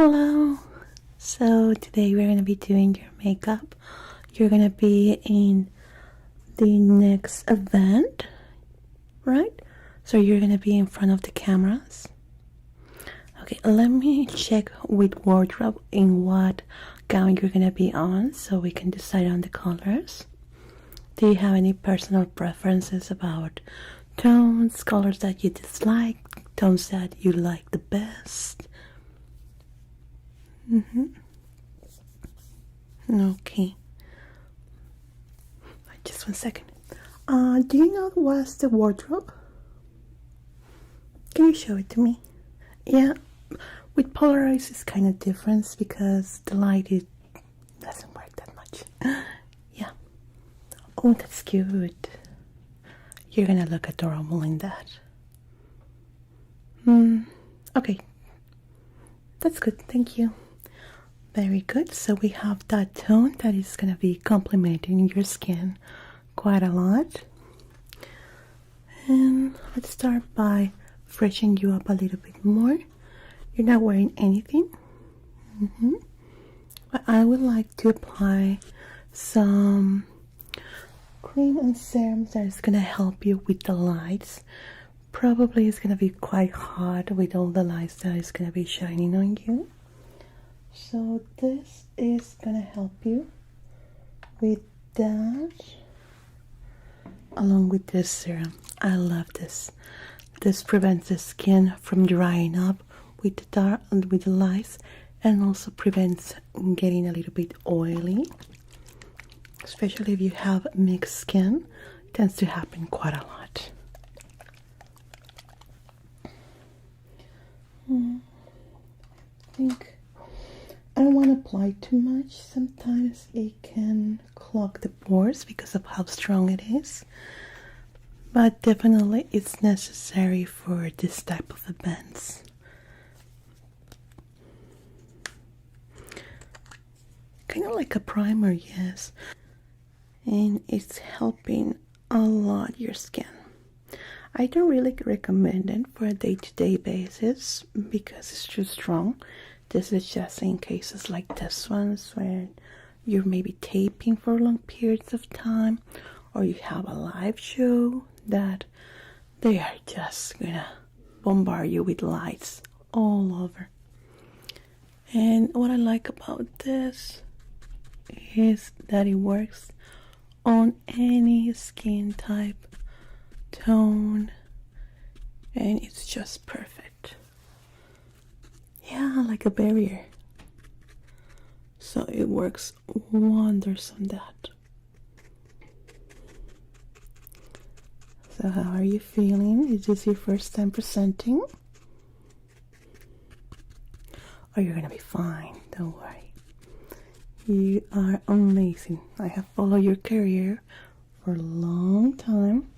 Hello. So today we're gonna be doing your makeup. You're gonna be in the next event, right? So you're gonna be in front of the cameras. Okay, let me check with wardrobe in what gown you're gonna be on so we can decide on the colors. Do you have any personal preferences about tones, colors that you dislike, tones that you like the best? Okay. Just 1 second. Do you know what's the wardrobe? Can you show it to me? Yeah, with Polaroids it's kind of different because the light doesn't work that much. Yeah. Oh, that's cute. You're gonna look adorable in that. Okay. That's good, thank you. Very good. So we have that tone that is gonna be complementing your skin quite a lot. And let's start by freshening you up a little bit more. You're not wearing anything. But I would like to apply some cream and serum that is gonna help you with the lights. Probably it's gonna be quite hot with all the lights that is gonna be shining on you. So this is gonna help you with that, along with this serum. I love this. This prevents the skin from drying up with the dark and with the lights, and also prevents getting a little bit oily. Especially if you have mixed skin, it tends to happen quite a lot. I don't want to apply too much. Sometimes it can clog the pores because of how strong it is. But definitely it's necessary for this type of events. Kind of like a primer, yes. And it's helping a lot your skin. I don't really recommend it for a day-to-day basis because it's too strong. This is just in cases like this ones where you're maybe taping for long periods of time, or you have a live show that they are just gonna bombard you with lights all over. And what I like about this is that it works on any skin type, tone, and it's just perfect. Yeah, like a barrier. So it works wonders on that. So how are you feeling? Is this your first time presenting? Oh, you're gonna be fine, don't worry. You are amazing. I have followed your career for a long time.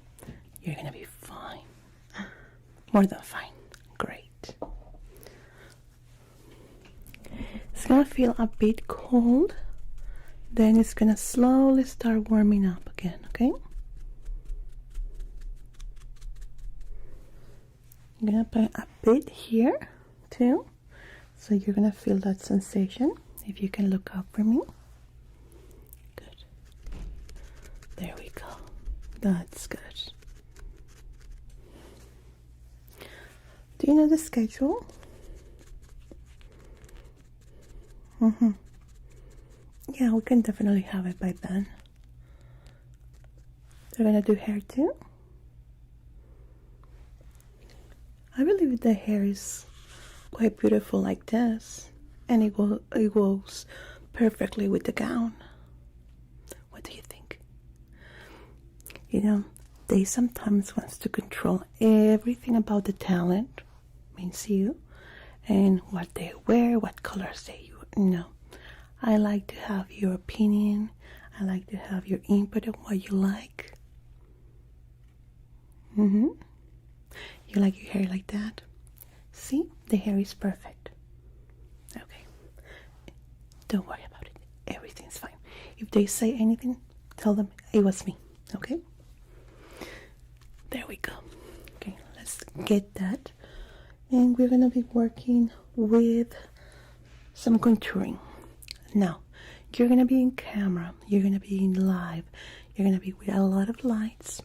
You're gonna be fine. More than fine. Great. It's gonna feel a bit cold. Then it's gonna slowly start warming up again, okay? I'm gonna apply a bit here too. So you're gonna feel that sensation. If you can look up for me. Good. There we go. That's good. Do you know the schedule? Yeah, we can definitely have it by then. They're gonna do hair too. I believe the hair is quite beautiful like this, and it goes perfectly with the gown. What do you think? You know, they sometimes want to control everything about the talent, means you, and what they wear, what colors they use. No, I like to have your opinion. I like to have your input on what you like. You like your hair like that? See, the hair is perfect. Okay, don't worry about it. Everything's fine. If they say anything, tell them it was me. Okay? There we go. Okay, let's get that. And we're gonna be working with some contouring. Now, you're gonna be in camera, you're gonna be in live, you're gonna be with a lot of lights.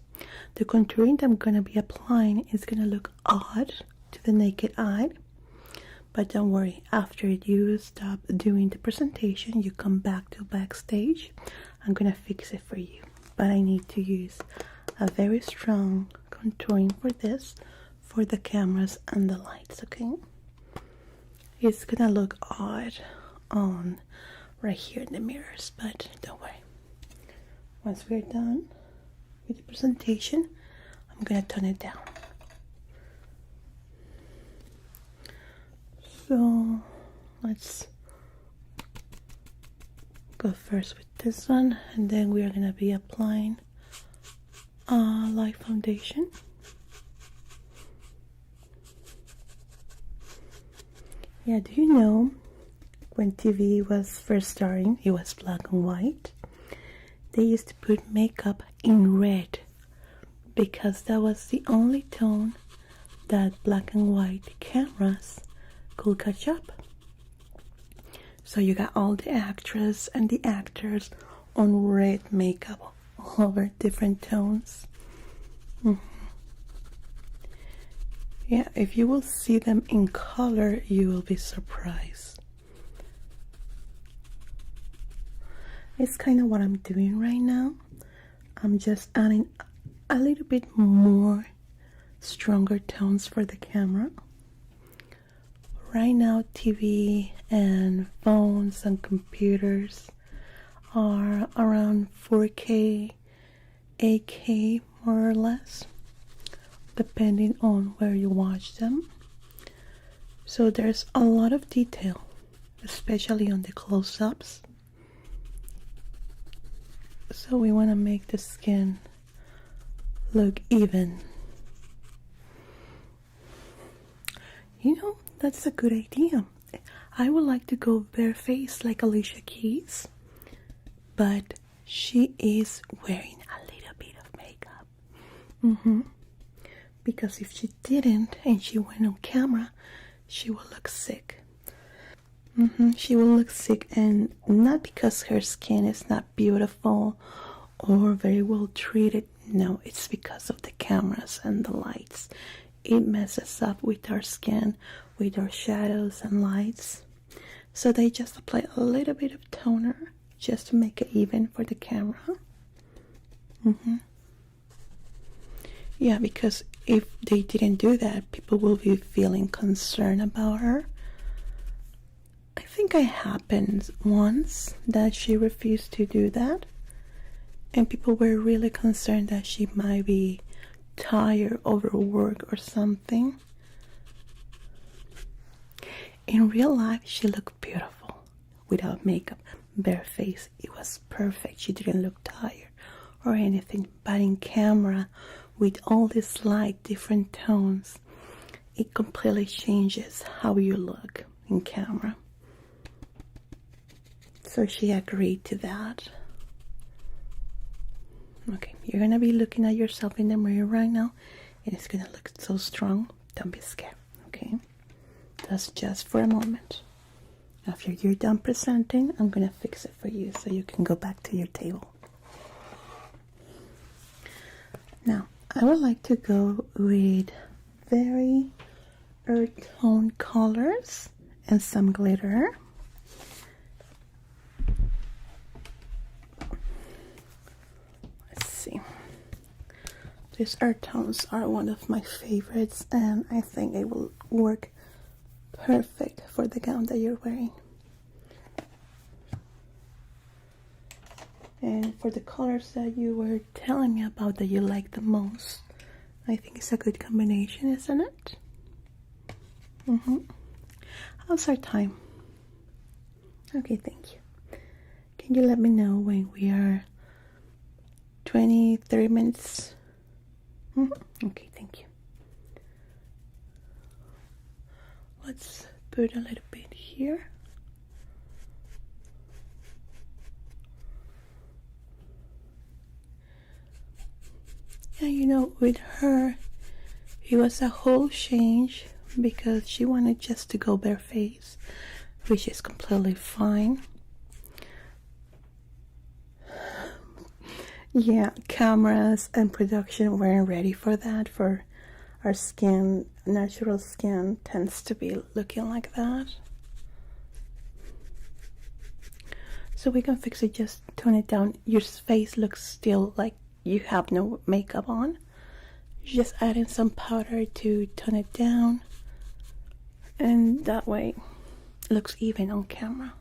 The contouring that I'm gonna be applying is gonna look odd to the naked eye, but don't worry, after you stop doing the presentation, you come back to backstage, I'm gonna fix it for you. But I need to use a very strong contouring for this, for the cameras and the lights, okay? It's gonna look odd on right here in the mirrors, but don't worry. Once we're done with the presentation, I'm gonna tone it down. So let's go first with this one, and then we are gonna be applying light foundation. Yeah, do you know when TV was first starting, it was black and white? They used to put makeup in red because that was the only tone that black and white cameras could catch up. So you got all the actors and the actors on red makeup all over different tones. Yeah, if you will see them in color, you will be surprised. It's kind of what I'm doing right now. I'm just adding a little bit more stronger tones for the camera. Right now, TV and phones and computers are around 4K, 8K more or less, depending on where you watch them. So there's a lot of detail, especially on the close-ups. So we want to make the skin look even. You know, that's a good idea. I would like to go barefaced like Alicia Keys, but she is wearing a little bit of makeup. Because if she didn't and she went on camera, she will look sick. She will look sick, and not because her skin is not beautiful or very well treated. No, it's because of the cameras and the lights. It messes up with our skin, with our shadows and lights. So they just apply a little bit of toner just to make it even for the camera. Yeah, because if they didn't do that, people will be feeling concerned about her. I think it happened once that she refused to do that, and people were really concerned that she might be tired, overworked or something. In real life, she looked beautiful without makeup, barefaced. It was perfect. She didn't look tired or anything. But in camera, with all this light, different tones, it completely changes how you look in camera. So she agreed to that. Okay, you're gonna be looking at yourself in the mirror right now, and it's gonna look so strong. Don't be scared, okay? That's just for a moment. After you're done presenting, I'm gonna fix it for you so you can go back to your table. Now, I would like to go with very earth tone colors and some glitter. Let's see. These earth tones are one of my favorites, and I think it will work perfect for the gown that you're wearing. And for the colors that you were telling me about that you like the most, I think it's a good combination, isn't it? How's our time? Okay, thank you. Can you let me know when we are 20-30 minutes? Okay, thank you. Let's put a little bit here. Yeah, you know, with her, it was a whole change because she wanted just to go barefaced. which is completely fine. Yeah, cameras and production weren't ready for that. For our skin, natural skin tends to be looking like that. So we can fix it, just tone it down. Your face looks still like you have no makeup on. Just add in some powder to tone it down, and that way it looks even on camera.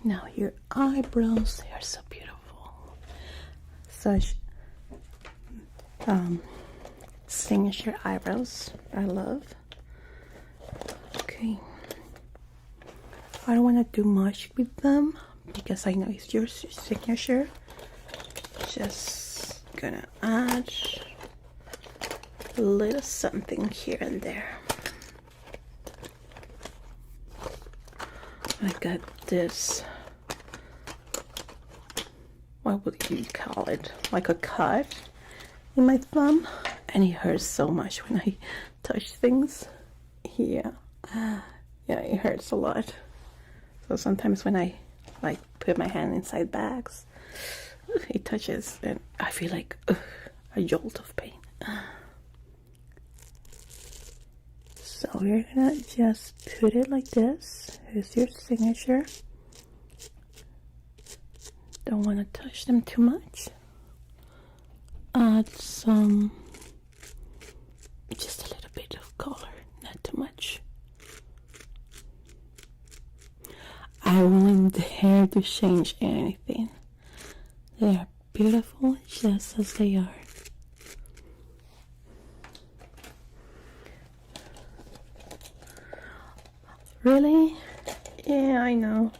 Now your eyebrows, they are so beautiful. Such signature eyebrows, I love. Okay, I don't want to do much with them because I know it's your signature. Just gonna add a little something here and there. I got this, what would you call it, like a cut in my thumb, and it hurts so much when I touch things. Yeah, it hurts a lot. So sometimes when I like put my hand inside bags, it touches and I feel like a jolt of pain. So we're gonna just put it like this. Here's your signature. Don't want to touch them too much. Add some, just a little bit of color, not too much. I won't dare to change anything. They are beautiful just as they are. Really? Yeah, I know.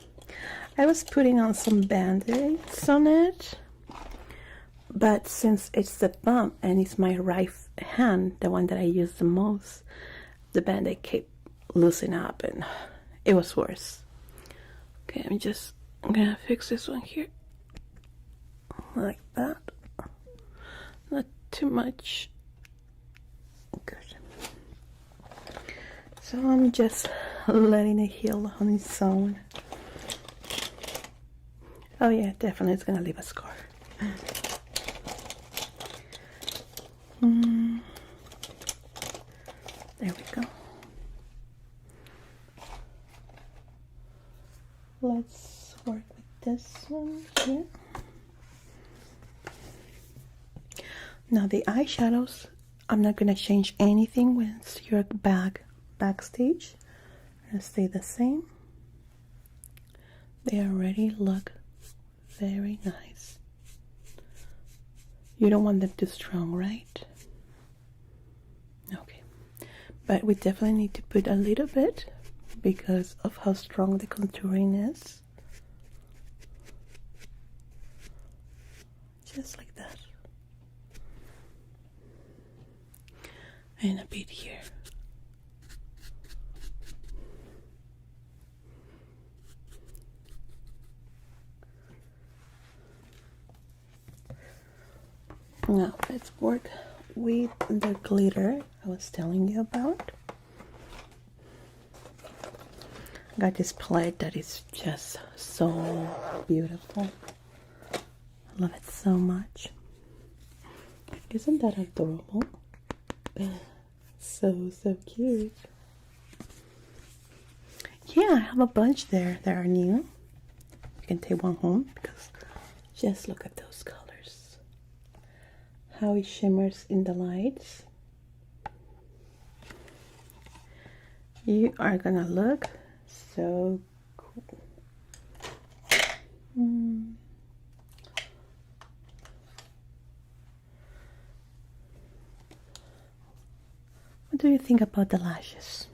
I was putting on some band-aids on it, but since it's the thumb and it's my right hand, the one that I use the most, the band-aid kept loosening up and it was worse. Okay, I'm gonna fix this one here. Like that. Not too much. Good. So I'm just letting it heal on its own. Oh yeah, definitely it's gonna leave a scar. There we go. Let's work with this one here. Now the eyeshadows, I'm not gonna change anything once you're backstage. I'm gonna stay the same. They already look very nice. You don't want them too strong, right? Okay, but we definitely need to put a little bit because of how strong the contouring is. Just like that. And a bit here. Now let's work with the glitter I was telling you about. I got this palette that is just so beautiful. I love it so much. Isn't that adorable? So cute. Yeah, I have a bunch there that are new. You can take one home because just look at those colors. How it shimmers in the lights. You are gonna look so cool. What do you think about the lashes?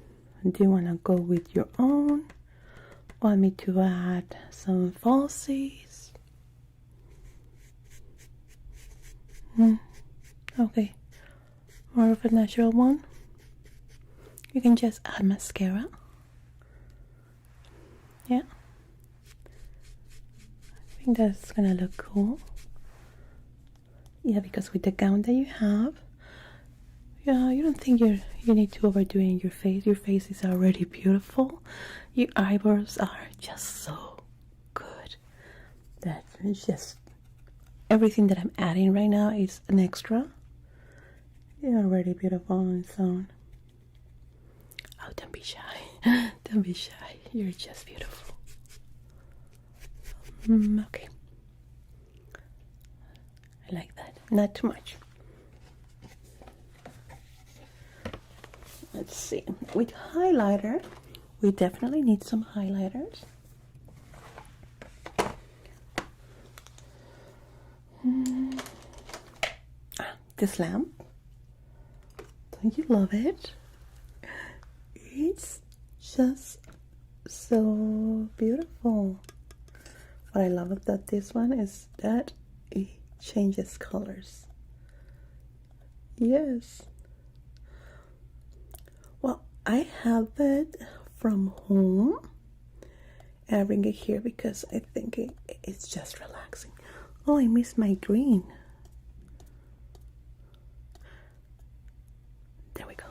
Do you want to go with your own? Want me to add some falsies? Okay, more of a natural one. You can just add mascara. Yeah, I think that's gonna look cool. Yeah, because with the gown that you have, Yeah, you don't think you need to overdo it in your face. Your face is already beautiful. Your eyebrows are just so good. That's just everything that I'm adding right now is an extra. You're already beautiful on its own. Oh, don't be shy. Don't be shy. You're just beautiful. Okay. I like that. Not too much. Let's see. With highlighter, we definitely need some highlighters. This lamp. Don't you love it? It's just so beautiful. What I love about this one is that it changes colors. Yes. Well, I have it from home. And I bring it here because I think it's just relaxing. Oh, I missed my green. There we go.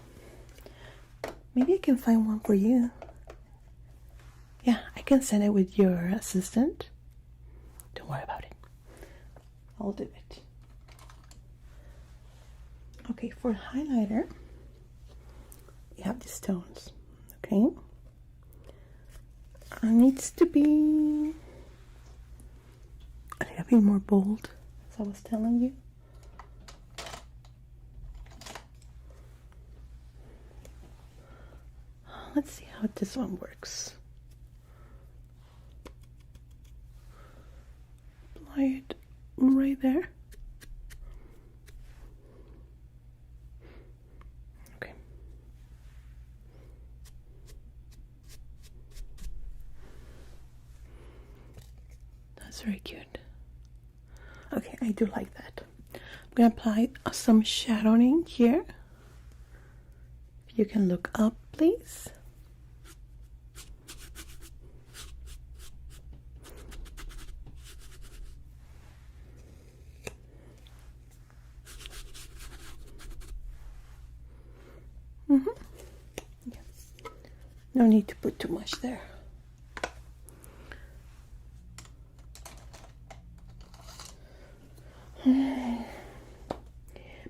Maybe I can find one for you. Yeah, I can send it with your assistant. Don't worry about it. I'll do it. Okay, for highlighter, we have these tones. Okay. It needs to be a little bit more bold, as I was telling you. Let's see how this one works. Apply it right there. Okay. That's very cute. Okay, I do like that. I'm gonna apply some shadowing here. If you can look up, please. Yes. No need to put too much there.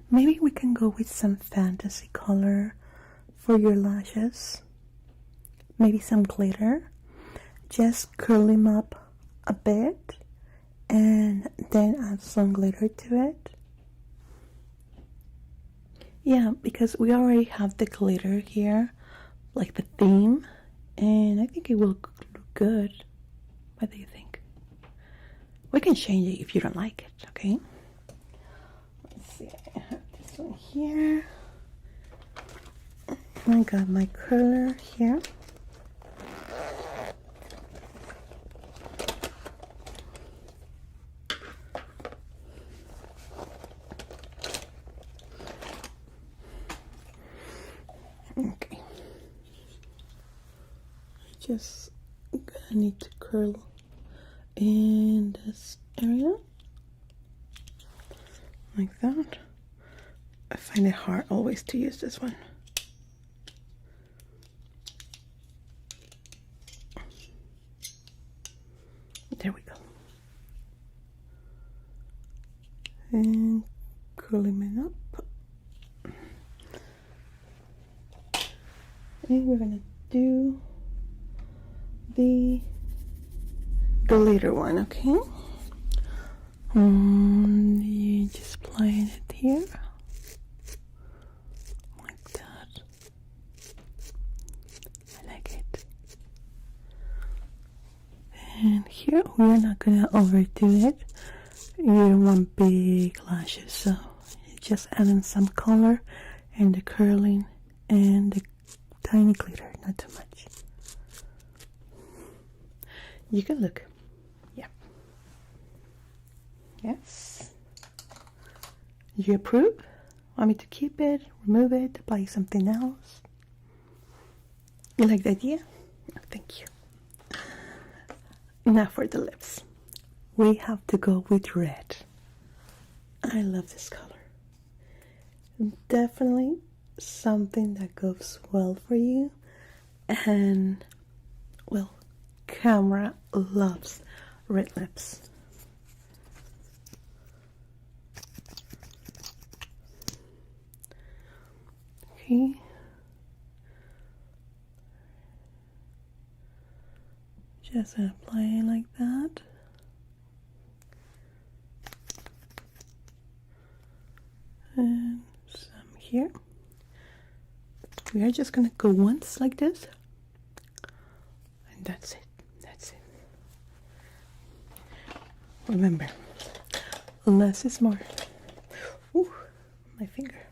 Maybe we can go with some fantasy color for your lashes. Maybe some glitter. Just curl them up a bit and then add some glitter to it. Yeah, because we already have the glitter here, like the theme, and I think it will look good. What do you think? We can change it if you don't like it, okay? Let's see, I have this one here. I got my curler here. Okay. Just gonna need to curl in this area like that. I find it hard always to use this one. There we go. And curling it up. And we're gonna do the glitter one, okay? You just apply it here, like that. I like it. And here we're not gonna overdo it. You don't want big lashes, so just adding some color and the curling and the tiny glitter, not too much. You can look. Yeah. Yes. You approve? Want me to keep it, remove it, apply something else? You like the idea? Oh, thank you. Now for the lips. We have to go with red. I love this color. Definitely something that goes well for you. And, well, camera loves red lips. Okay. Just apply it like that. And some here. We are just gonna go once like this. And that's it. That's it. Remember, less is more. Ooh, my finger.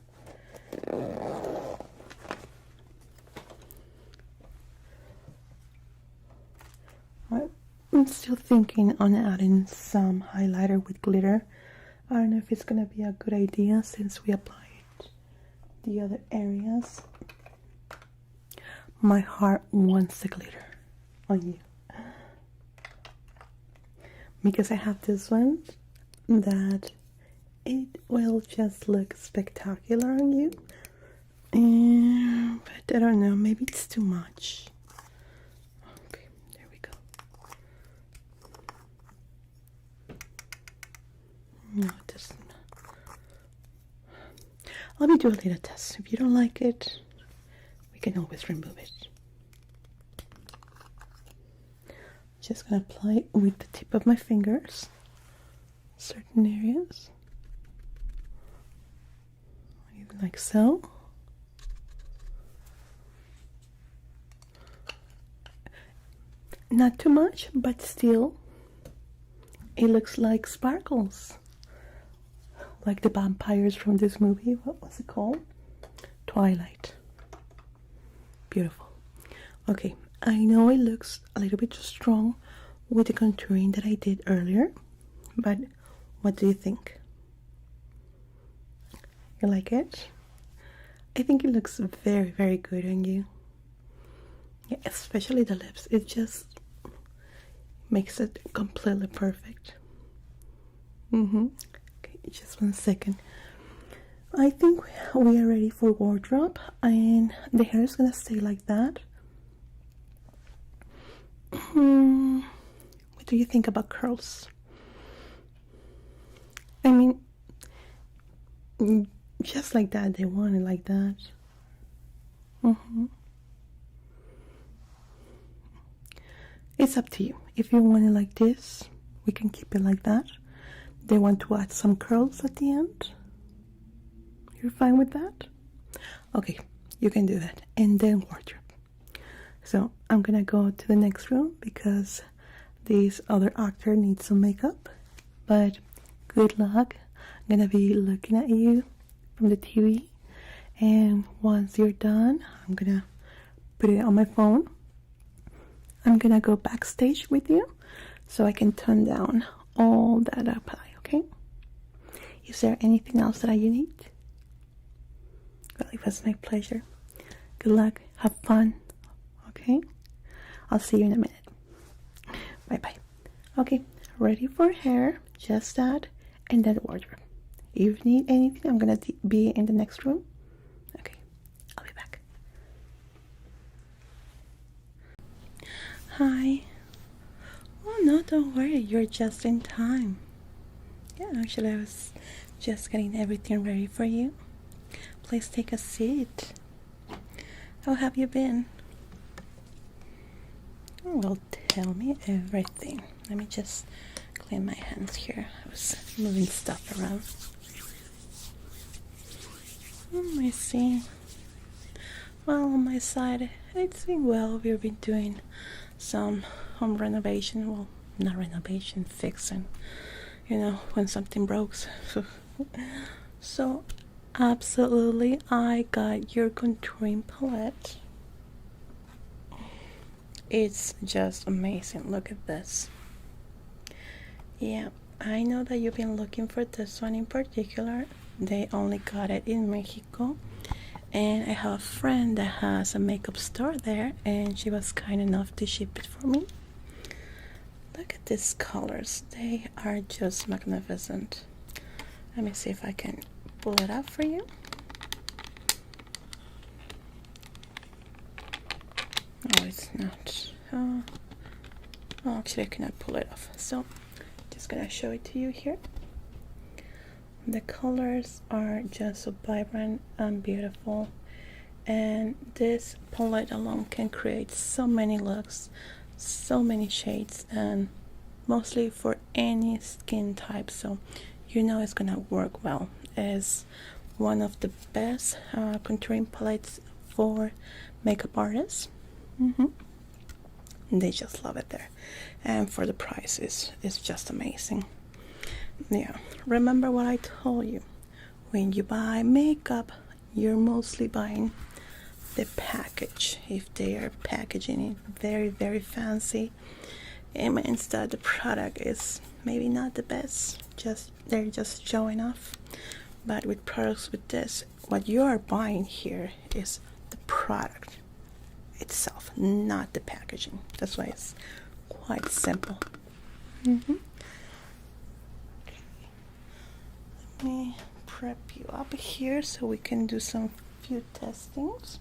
I'm still thinking on adding some highlighter with glitter. I don't know if it's gonna be a good idea since we applied the other areas. My heart wants the glitter on you because I have this one that it will just look spectacular on you. But I don't know, maybe it's too much. Okay, there we go. No, it doesn't. Let me do a little test. If you don't like it, we can always remove it. Just gonna apply it with the tip of my fingers, certain areas, like so. Not too much, but still, it looks like sparkles. Like the vampires from this movie. What was it called? Twilight. Beautiful. Okay, I know it looks a little bit too strong with the contouring that I did earlier, but what do you think? You like it? I think it looks very, very good on you. Yeah, especially the lips. It just makes it completely perfect. Okay, just 1 second. I think we are ready for wardrobe, and the hair is gonna stay like that. What do you think about curls? I mean, just like that. They want it like that. It's up to you. If you want it like this, we can keep it like that. They want to add some curls at the end. You're fine with that? Okay, you can do that. And then wardrobe. So I'm gonna go to the next room because this other actor needs some makeup. But good luck. I'm gonna be looking at you from the TV. And once you're done, I'm gonna put it on my phone. I'm gonna go backstage with you so I can turn down all that I apply, okay? Is there anything else that you need? Well, it was my pleasure. Good luck. Have fun. Okay? I'll see you in a minute. Bye-bye. Okay, ready for hair. Just that. And then wardrobe. If you need anything, I'm gonna be in the next room. Okay, I'll be back. Hi. Oh, no, don't worry. You're just in time. Yeah, actually, I was just getting everything ready for you. Please take a seat. How have you been? Oh, well, tell me everything. Let me just clean my hands here. I was moving stuff around. I see. Well, on my side, it's been well. We've been doing some home renovation. Well, not renovation, fixing. You know, when something breaks. So, absolutely, I got your contouring palette. It's just amazing. Look at this. Yeah, I know that you've been looking for this one in particular. They only got it in Mexico. And I have a friend that has a makeup store there, and she was kind enough to ship it for me. Look at these colors. They are just magnificent. Let me see if I can pull it up for you. Oh, it's not. Oh, actually, I cannot pull it off. So, just gonna show it to you here. The colors are just so vibrant and beautiful, and this palette alone can create so many looks, so many shades, and mostly for any skin type. So, you know it's gonna work well. It's one of the best contouring palettes for makeup artists. They just love it there, and for the price it's just amazing. Yeah, remember what I told you, when you buy makeup you're mostly buying the package. If they are packaging it very fancy, it means that the product is maybe not the best, just they're just showing off. But with products with this, what you are buying here is the product itself, not the packaging. That's why it's quite simple. Okay. Let me prep you up here so we can do some few testings.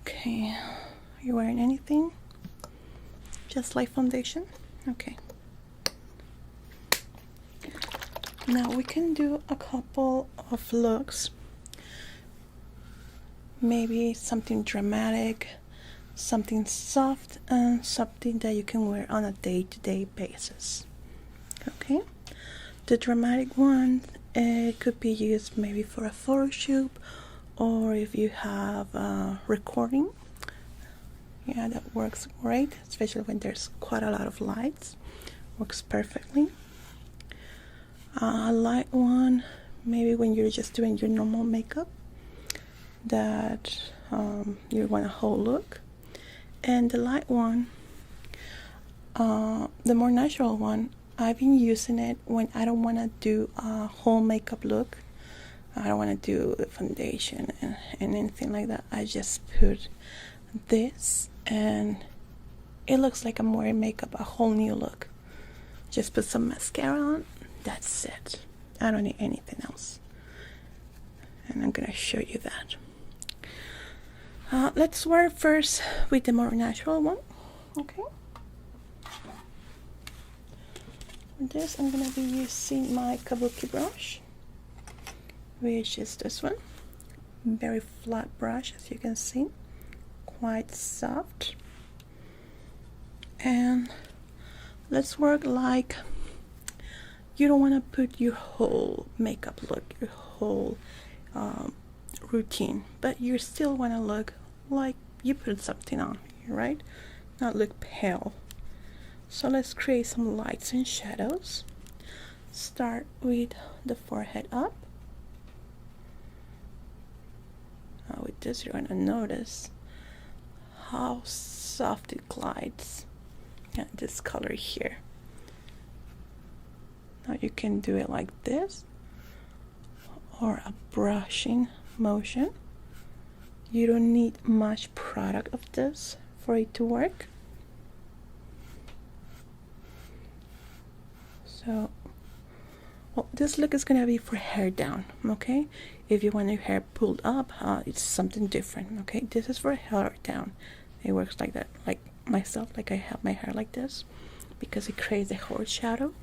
Okay, are you wearing anything? Just like foundation? Okay. Now we can do a couple of looks. Maybe something dramatic, something soft, and something that you can wear on a day-to-day basis. Okay? The dramatic one, it could be used maybe for a photo shoot, or if you have a recording. Yeah, that works great, especially when there's quite a lot of lights. Works perfectly. A light one, maybe when you're just doing your normal makeup, that you want a whole look. And the light one, the more natural one, I've been using it when I don't want to do a whole makeup look. I don't want to do the foundation and anything like that. I just put this and it looks like I'm wearing makeup, a whole new look. Just put some mascara on, that's it. I don't need anything else. And I'm gonna show you that. Let's work first with the more natural one. Okay. For this, I'm gonna be using my kabuki brush, which is this one. Very flat brush, as you can see, quite soft. And let's work like you don't want to put your whole makeup look, your whole routine, but you still want to look like you put something on, right? Not look pale. So let's create some lights and shadows. Start with the forehead up. With this, you're going to notice how soft it glides. Yeah, this color here. Now you can do it like this, or a brushing motion. You don't need much product of this for it to work. So, well, this look is gonna be for hair down, okay? If you want your hair pulled up, it's something different, okay? This is for hair down. It works like that, like myself, like I have my hair like this, because it creates a horse shadow.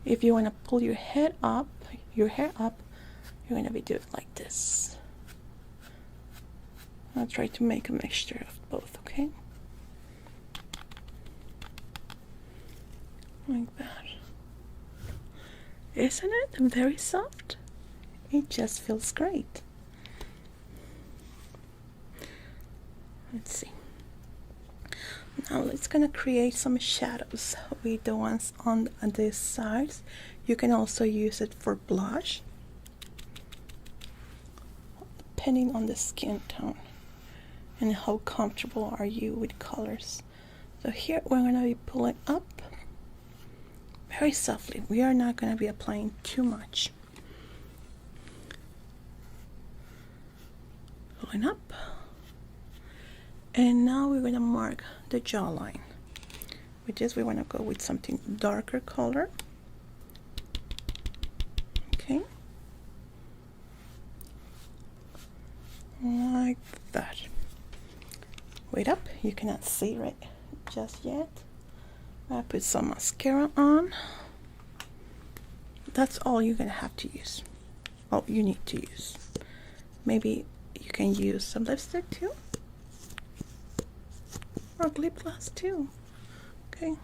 If you want to pull your hair up, you're going to be doing it like this. I'll try to make a mixture of both, okay? Like that. Isn't it very soft? It just feels great. Let's see. Now let's gonna create some shadows with the ones on these sides. You can also use it for blush, depending on the skin tone and how comfortable are you with colors. So here we're gonna be pulling up very softly. We are not gonna be applying too much. Pulling up. And now we're going to mark the jawline. With this, we want to go with something darker color. Okay. like that. Wait up, you cannot see right just yet. I put some mascara on. That's all you're gonna have to use. All you need to use. Maybe you can use some lipstick too, or lip gloss too. Okay.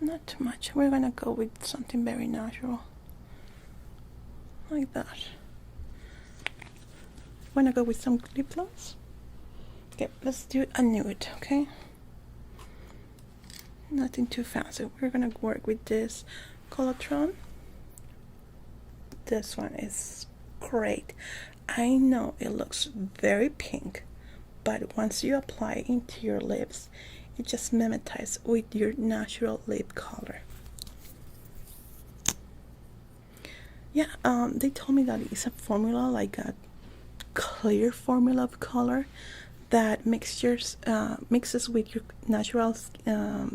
Not too much. We're gonna go with something very natural, like that. Wanna go with some lip gloss? Okay, let's do a nude, okay? Nothing too fancy. We're gonna work with this Colatron. This one is great. I know it looks very pink, but once you apply it into your lips, it just mimetizes with your natural lip color. Yeah, they told me that it's a formula, like a clear formula of color that mixes with your natural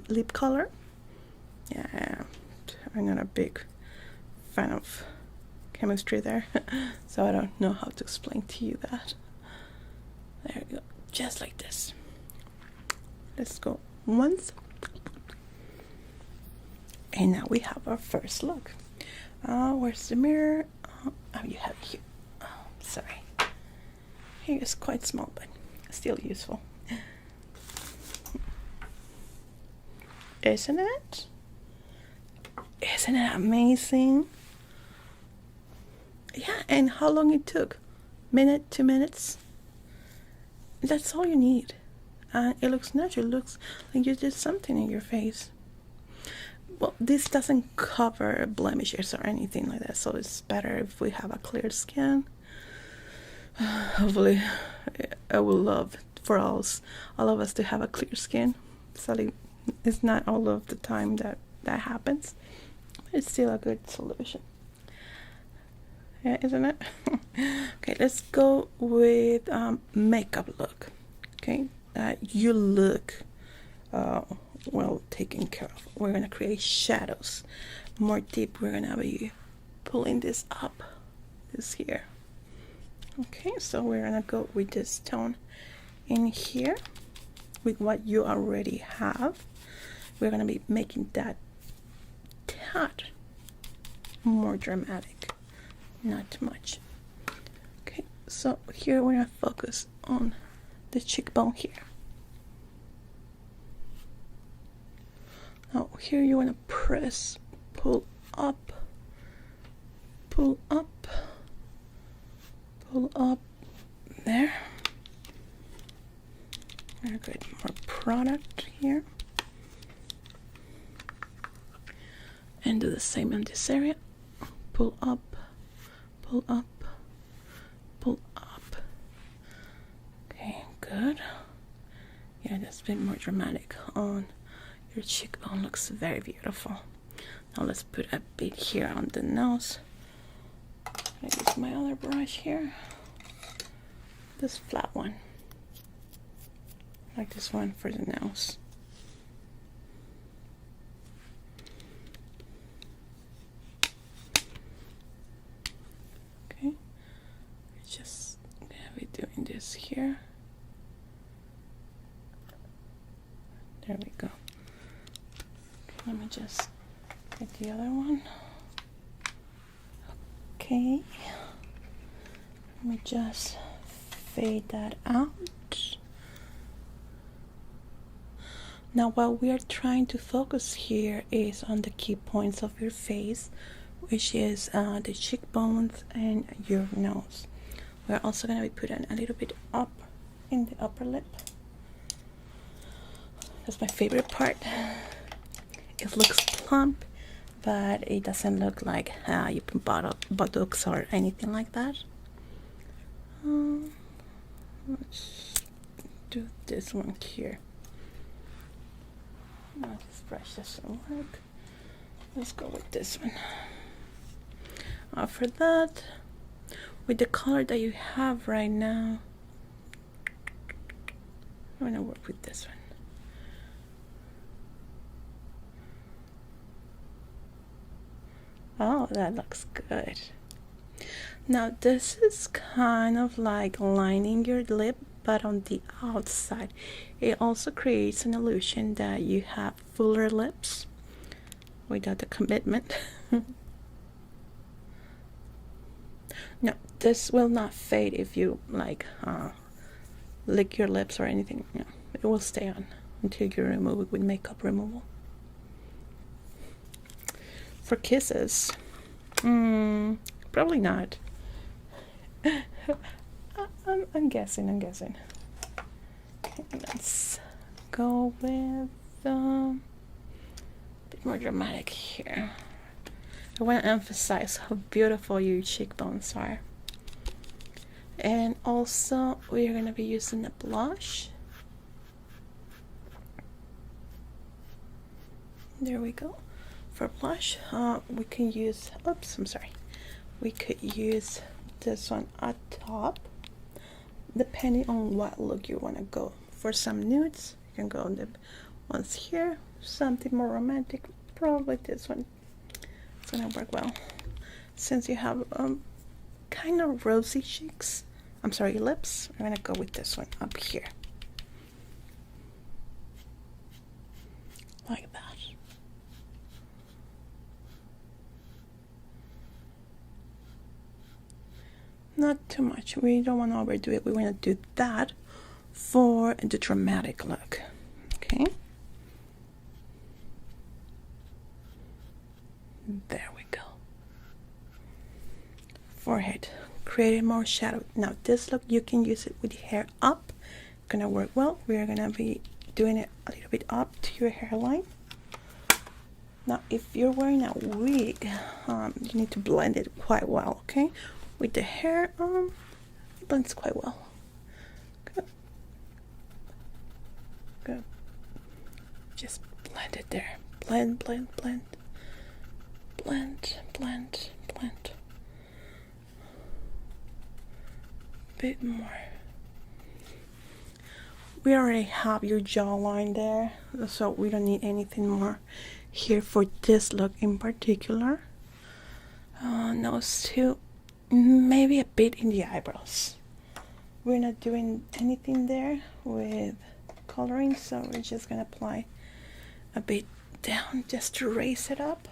lip color. Yeah, I'm not a big fan of chemistry there, so I don't know how to explain to you that. There we go, just like this. Let's go once, and now we have our first look. Where's the mirror? Oh, you have it here. Oh, sorry. Here is quite small, but still useful. Isn't it? Isn't it amazing? Yeah, and how long it took? Minute, 2 minutes? That's all you need. And it looks natural. It looks like you did something in your face. Well, this doesn't cover blemishes or anything like that, so it's better if we have a clear skin. Hopefully, I would love for all of us to have a clear skin. Sadly, it's not all of the time that happens. It's still a good solution. Yeah, isn't it? Okay, let's go with makeup look. Okay, you look well taken care of. We're gonna create shadows more deep. We're gonna be pulling this up, this here. Okay, so we're gonna go with this tone in here with what you already have. We're gonna be making that tad more dramatic, not too much. Okay, so here we're gonna focus on the cheekbone here. Now here you want to press, pull up, pull up, pull up, there. Very good. More product here. And do the same in this area. Pull up, pull up, pull up. Okay, good. Yeah, that's a bit more dramatic on your cheekbone. Looks very beautiful. Now let's put a bit here on the nose. I use my other brush here. This flat one. Like this one for the nose. Okay. Just gonna be doing this here. There we go. Let me just get the other one. Okay. Let me just fade that out. Now what we are trying to focus here is on the key points of your face, which is the cheekbones and your nose. We're also going to be putting a little bit up in the upper lip. That's my favorite part. It looks plump, but it doesn't look like you put buttocks or anything like that. Let's do this one here. No, this brush doesn't work. Let's go with this one. For that, with the color that you have right now, I'm gonna work with this one. Oh, that looks good. Now this is kind of like lining your lip, but on the outside. It also creates an illusion that you have fuller lips without the commitment. No, this will not fade if you like lick your lips or anything. No, it will stay on until you remove it with makeup removal. For kisses, probably not. I'm guessing. Okay, let's go with a bit more dramatic here. I want to emphasize how beautiful your cheekbones are. And also, we're going to be using a blush. There we go. For blush, we can use, we could use this one at top, depending on what look you want to go. For some nudes, you can go on the ones here. Something more romantic, probably this one. It's gonna work well. Since you have kind of rosy cheeks, lips, I'm gonna go with this one up here. Like that. Not too much. We don't want to overdo it. We want to do that for the dramatic look. Okay. There we go. Forehead. Creating more shadow. Now this look, you can use it with your hair up. Gonna work well. We're gonna be doing it a little bit up to your hairline. Now if you're wearing a wig, you need to blend it quite well, okay? With the hair, it blends quite well. Good. Just blend it there. Blend. Bit more. We already have your jawline there, so we don't need anything more here for this look in particular. Nose too. Maybe a bit in the eyebrows. We're not doing anything there with coloring, so we're just gonna apply a bit down just to raise it up.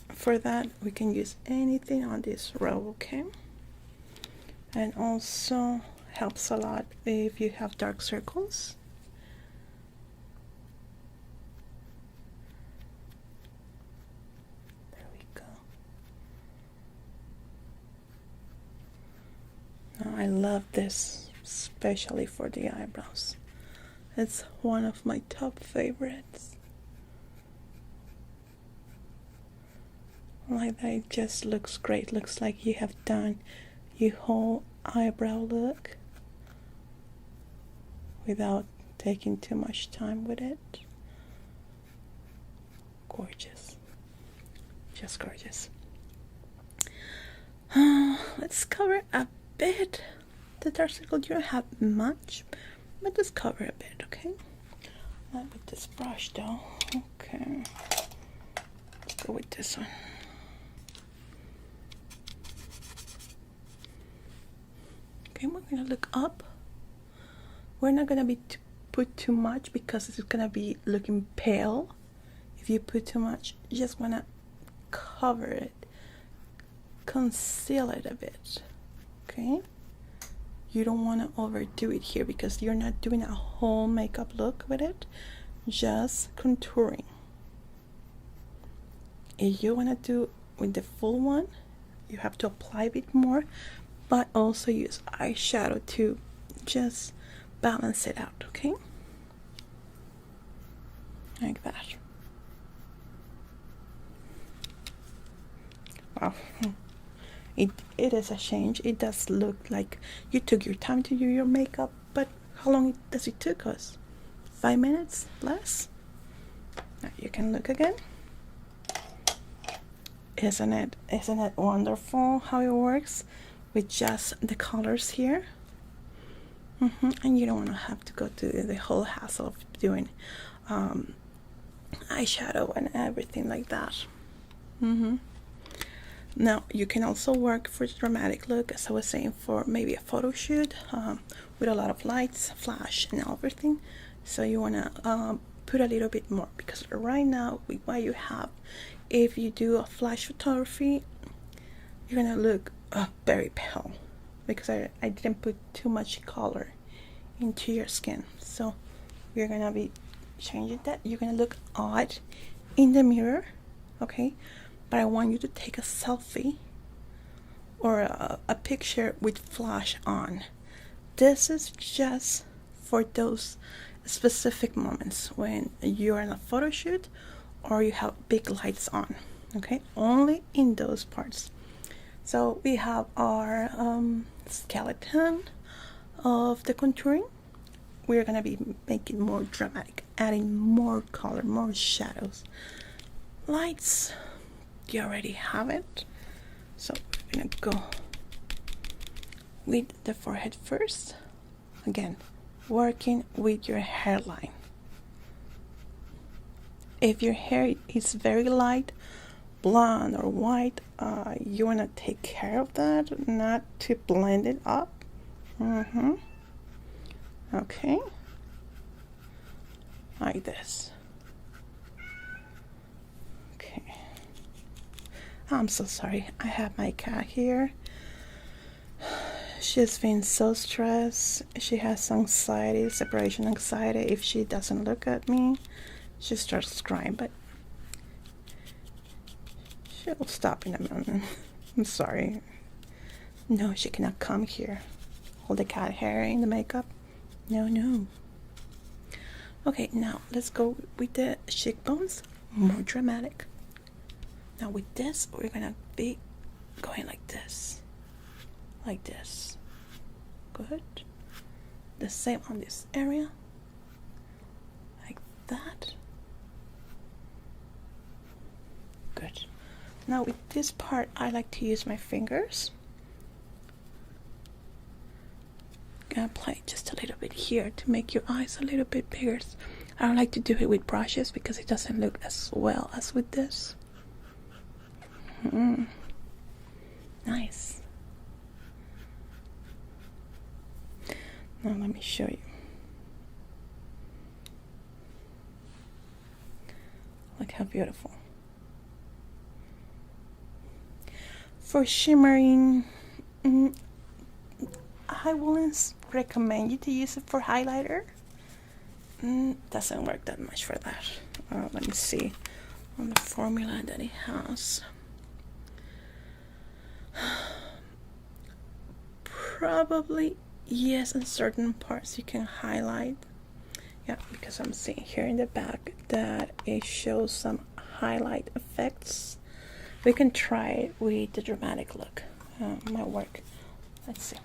For that, we can use anything on this row, okay? And also helps a lot if you have dark circles. There we go. Now, I love this, especially for the eyebrows. It's one of my top favorites. Like that, it just looks great. Looks like you have done your whole eyebrow look without taking too much time with it. Gorgeous. Just gorgeous. Let's cover a bit the dark circle. You don't have much, but just cover a bit, okay? Not with this brush though. Okay. Let's go with this one. Okay, we're gonna look up. We're not gonna be put too much because it's gonna be looking pale. If you put too much, you just wanna cover it, conceal it a bit. Okay, you don't want to overdo it here because you're not doing a whole makeup look with it, just contouring. If you want to do with the full one, you have to apply a bit more, but also use eyeshadow to just balance it out, okay? Like that. Wow. It is a change. It does look like you took your time to do your makeup, but how long does it take us? 5 minutes less? Now you can look again. Isn't it wonderful how it works with just the colors here? And you don't want to have to go to the whole hassle of doing eyeshadow and everything like that. Now you can also work for dramatic look, as I was saying, for maybe a photo shoot with a lot of lights, flash, and everything. So you wanna put a little bit more, because right now with what you have, if you do a flash photography, you're gonna look very pale, because I didn't put too much color into your skin. So we're gonna be changing that. You're gonna look odd in the mirror, okay? But I want you to take a selfie or a picture with flash on. This is just for those specific moments when you're in a photo shoot or you have big lights on, okay? Only in those parts. So we have our skeleton of the contouring. We're gonna be making more dramatic, adding more color, more shadows, lights. You already have it, so we're gonna go with the forehead first. Again, working with your hairline. If your hair is very light, blonde or white, you want to take care of that, not to blend it up. Okay, like this. Okay, I'm so sorry, I have my cat here. She's been so stressed. She has anxiety, separation anxiety. If she doesn't look at me, she starts crying, but she'll stop in a moment. I'm sorry. No, she cannot come here. Hold the cat hair in the makeup. No. Okay, now let's go with the cheekbones. More dramatic. Now with this, we're gonna be going like this. Like this. Good. The same on this area. Like that. Good. Now with this part, I like to use my fingers. Gonna apply just a little bit here to make your eyes a little bit bigger. I don't like to do it with brushes because it doesn't look as well as with this. Nice. Now let me show you. Look how beautiful. For shimmering, I wouldn't recommend you to use it for highlighter. Doesn't work that much for that. Let me see on the formula that it has. Probably yes, in certain parts you can highlight. Yeah, because I'm seeing here in the back that it shows some highlight effects. We can try it with the dramatic look. Might work. Let's see.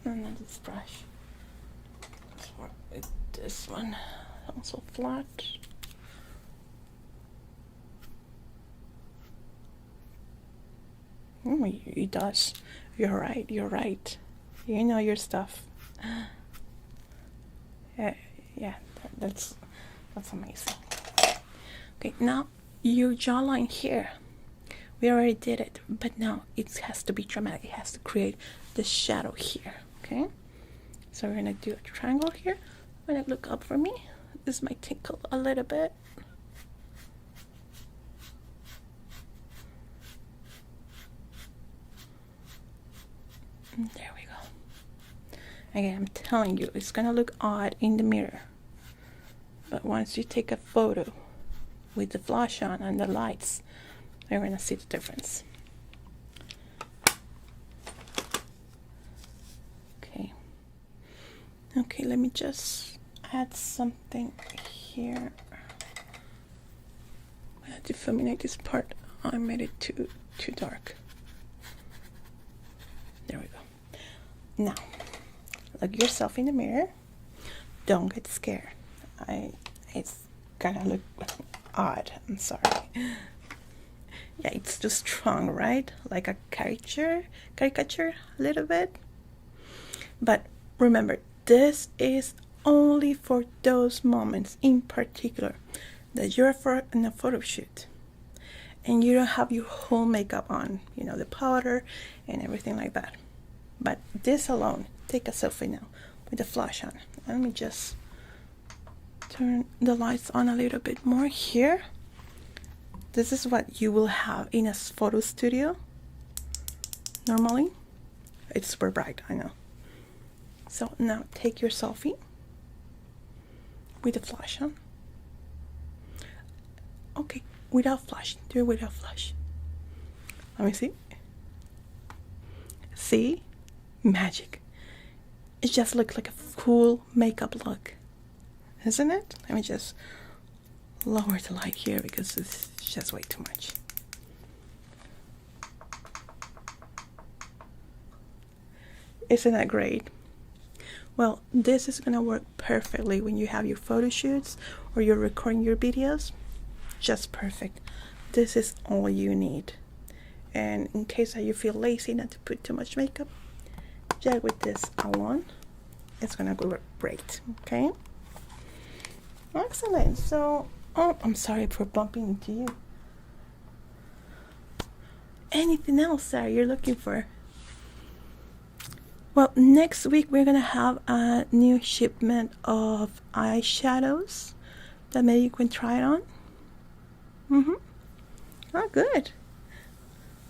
No, not this brush. Let's work with this one. Also flat. It does. You're right. You know your stuff. Yeah, that's amazing. Okay, now your jawline here. We already did it, but now it has to be dramatic. It has to create the shadow here. Okay, so we're gonna do a triangle here. When I look up for me, this might tickle a little bit. There we go. Again, I'm telling you, it's gonna look odd in the mirror, but once you take a photo with the flash on and the lights, you're gonna see the difference. Okay, let me just add something here. I had to illuminate this part. I made it too dark. There we go. Now, look yourself in the mirror. Don't get scared. It's gonna look odd. I'm sorry. Yeah, it's too strong, right? Like a caricature a little bit. But remember, this is only for those moments in particular that you're in a photo shoot. and you don't have your whole makeup on, you know, the powder and everything like that. But this alone, take a selfie now with the flash on. Let me just turn the lights on a little bit more here. This is what you will have in a photo studio normally. It's super bright, I know. So now take your selfie with the flash on. Okay, without flash. Do it without flash. Let me see. See? Magic. It just looks like a cool makeup look, isn't it? Let me just lower the light here because it's just way too much. Isn't that great? Well, this is gonna work perfectly when you have your photo shoots or you're recording your videos. Just perfect. This is all you need. And in case that you feel lazy not to put too much makeup, just with this alone, it's gonna work great. Okay, excellent. So, oh, I'm sorry for bumping into you. Anything else that you're looking for? Well, next week we're gonna have a new shipment of eyeshadows that maybe you can try it on. Oh, good.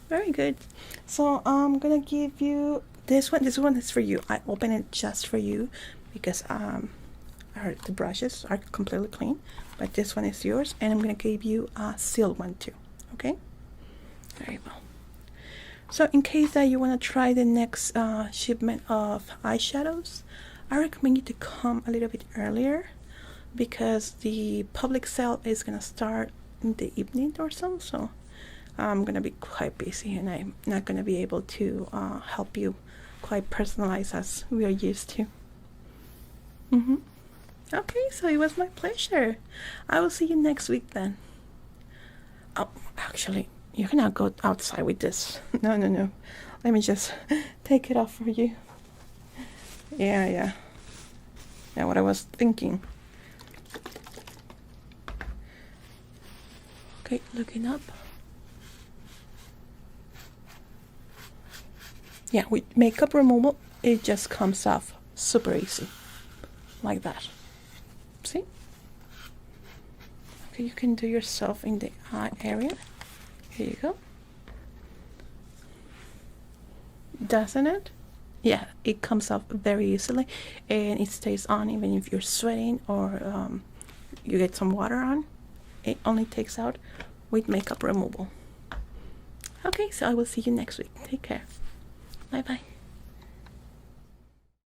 Very good. So I'm gonna give you this one. This one is for you. I open it just for you because the brushes are completely clean, but this one is yours, and I'm gonna give you a sealed one too. Okay. Very well. So in case that you want to try the next shipment of eyeshadows, I recommend you to come a little bit earlier because the public sale is gonna start in the evening or so. So I'm gonna be quite busy and I'm not gonna be able to help you quite personalize as we are used to. Okay, so it was my pleasure. I will see you next week then. Oh, actually, you cannot go outside with this. No. Let me just take it off for you. Yeah, what I was thinking. Okay, looking up. Yeah, with makeup removal, it just comes off super easy. Like that. See? Okay, you can do yourself in the eye area. Here you go. Doesn't it? Yeah, it comes off very easily and it stays on even if you're sweating or you get some water on. It only takes out with makeup removal. Okay, so I will see you next week. Take care. Bye bye.